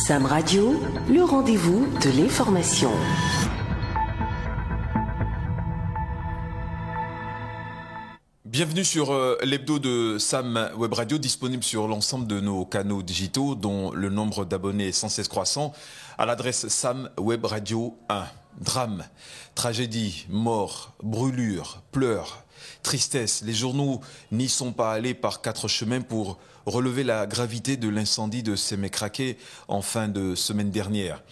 Sam Radio, le rendez-vous de l'information. Bienvenue sur l'hebdo de Sam Web Radio, disponible sur l'ensemble de nos canaux digitaux, dont le nombre d'abonnés est sans cesse croissant, à l'adresse Sam Web Radio 1. Drame, tragédie, mort, brûlure, pleurs, tristesse. Les journaux n'y sont pas allés par quatre chemins pour relever la gravité de l'incendie de Sémécraqué en fin de semaine dernière.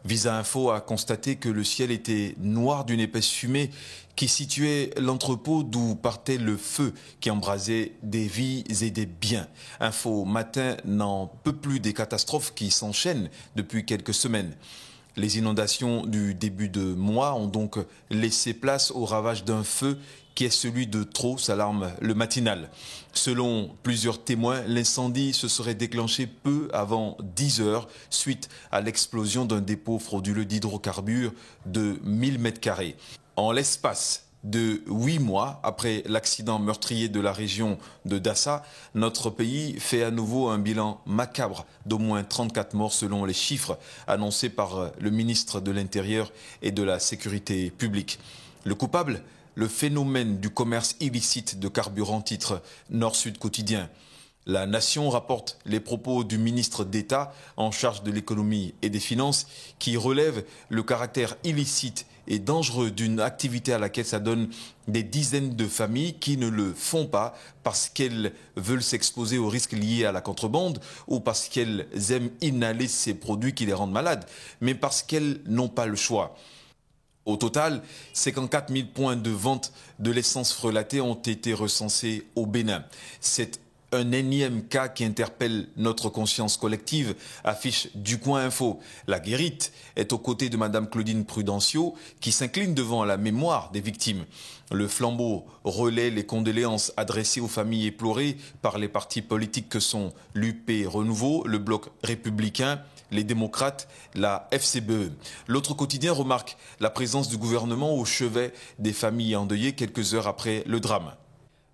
Visa Info a constaté que le ciel était noir d'une épaisse fumée qui situait l'entrepôt d'où partait le feu qui embrasait des vies et des biens. Info Matin n'en peut plus des catastrophes qui s'enchaînent depuis quelques semaines. Les inondations du début de mois ont donc laissé place au ravage d'un feu qui est celui de trop, s'alarme le matinal. Selon plusieurs témoins, l'incendie se serait déclenché peu avant 10 heures suite à l'explosion d'un dépôt frauduleux d'hydrocarbures de 1000 m². En l'espace de 8 mois, après l'accident meurtrier de la région de Dassa, notre pays fait à nouveau un bilan macabre d'au moins 34 morts selon les chiffres annoncés par le ministre de l'Intérieur et de la Sécurité publique. Le coupable ? Le phénomène du commerce illicite de carburant, titre Nord-Sud Quotidien. La Nation rapporte les propos du ministre d'État en charge de l'économie et des finances qui relève le caractère illicite et dangereux d'une activité à laquelle s'adonnent des dizaines de familles qui ne le font pas parce qu'elles veulent s'exposer aux risques liés à la contrebande ou parce qu'elles aiment inhaler ces produits qui les rendent malades, mais parce qu'elles n'ont pas le choix. Au total, 54 000 points de vente de l'essence frelatée ont été recensés au Bénin. C'est un énième cas qui interpelle notre conscience collective, affiche Ducoin Info. La guérite est aux côtés de Madame Claudine Prudencio qui s'incline devant la mémoire des victimes. Le flambeau relaie les condoléances adressées aux familles éplorées par les partis politiques que sont l'UP Renouveau, le Bloc républicain, les démocrates, la FCBE. L'autre quotidien remarque la présence du gouvernement au chevet des familles endeuillées quelques heures après le drame.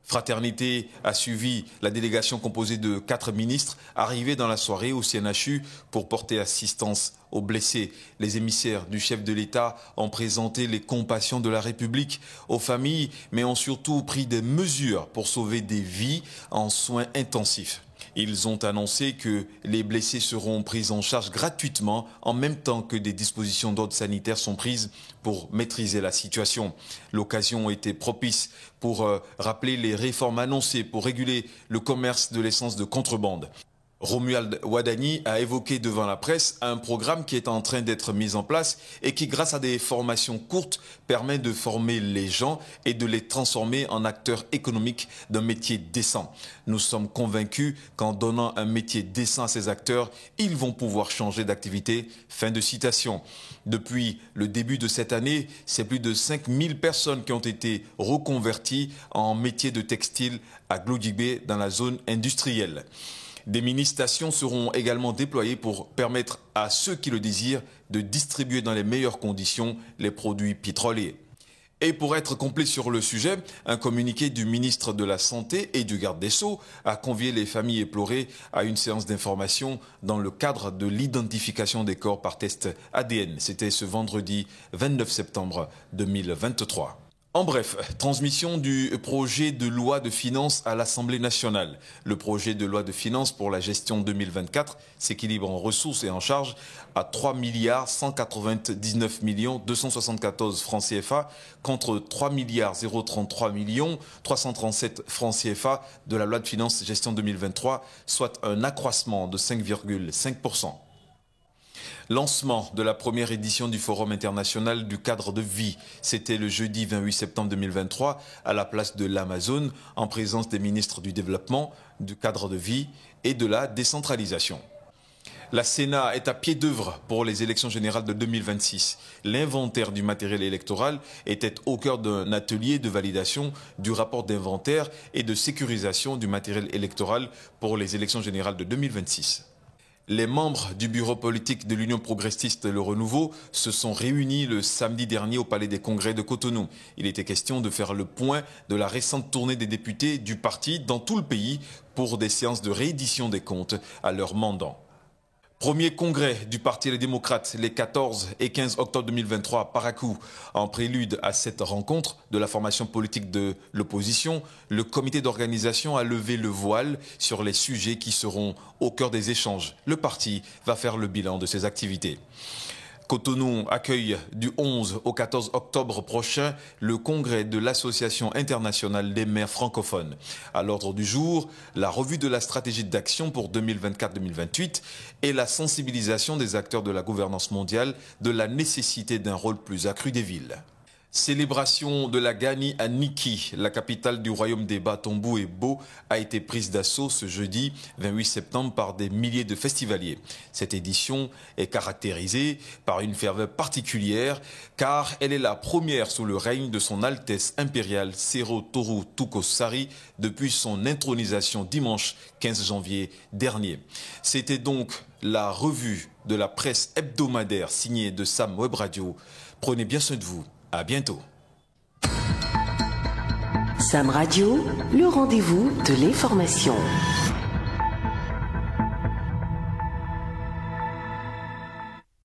Fraternité a suivi la délégation composée de 4 ministres arrivés dans la soirée au CNHU pour porter assistance aux blessés. Les émissaires du chef de l'État ont présenté les compassions de la République aux familles, mais ont surtout pris des mesures pour sauver des vies en soins intensifs. Ils ont annoncé que les blessés seront pris en charge gratuitement en même temps que des dispositions d'ordre sanitaire sont prises pour maîtriser la situation. L'occasion était propice pour rappeler les réformes annoncées pour réguler le commerce de l'essence de contrebande. Romuald Wadani a évoqué devant la presse un programme qui est en train d'être mis en place et qui, grâce à des formations courtes, permet de former les gens et de les transformer en acteurs économiques d'un métier décent. Nous sommes convaincus qu'en donnant un métier décent à ces acteurs, ils vont pouvoir changer d'activité. Fin de citation. Depuis le début de cette année, c'est plus de 5000 personnes qui ont été reconverties en métier de textile à Glodjibé dans la zone industrielle. Des mini-stations seront également déployées pour permettre à ceux qui le désirent de distribuer dans les meilleures conditions les produits pétroliers. Et pour être complet sur le sujet, un communiqué du ministre de la Santé et du garde des Sceaux a convié les familles éplorées à une séance d'information dans le cadre de l'identification des corps par test ADN. C'était ce vendredi 29 septembre 2023. En bref, transmission du projet de loi de finances à l'Assemblée nationale. Le projet de loi de finances pour la gestion 2024 s'équilibre en ressources et en charges à 3 199 274 francs CFA contre 3 033 337 francs CFA de la loi de finances gestion 2023, soit un accroissement de 5,5%. Lancement de la première édition du Forum international du cadre de vie. C'était le jeudi 28 septembre 2023 à la place de l'Amazone en présence des ministres du développement, du cadre de vie et de la décentralisation. La Sénat est à pied d'œuvre pour les élections générales de 2026. L'inventaire du matériel électoral était au cœur d'un atelier de validation du rapport d'inventaire et de sécurisation du matériel électoral pour les élections générales de 2026. Les membres du bureau politique de l'Union progressiste Le Renouveau se sont réunis le samedi dernier au Palais des Congrès de Cotonou. Il était question de faire le point de la récente tournée des députés du parti dans tout le pays pour des séances de réédition des comptes à leur mandant. Premier congrès du Parti Les Démocrates les 14 et 15 octobre 2023 à Parakou. En prélude à cette rencontre de la formation politique de l'opposition, le comité d'organisation a levé le voile sur les sujets qui seront au cœur des échanges. Le parti va faire le bilan de ses activités. Cotonou accueille du 11 au 14 octobre prochain le congrès de l'Association internationale des maires francophones. À l'ordre du jour, la revue de la stratégie d'action pour 2024-2028 et la sensibilisation des acteurs de la gouvernance mondiale de la nécessité d'un rôle plus accru des villes. Célébration de la Gani à Niki, la capitale du royaume des Batombou et Bo, a été prise d'assaut ce jeudi 28 septembre par des milliers de festivaliers. Cette édition est caractérisée par une ferveur particulière car elle est la première sous le règne de son Altesse impériale Sero Toru Tukosari depuis son intronisation dimanche 15 janvier dernier. C'était donc la revue de la presse hebdomadaire signée de Sam Web Radio. Prenez bien soin de vous. À bientôt. Sam Radio, le rendez-vous de l'information.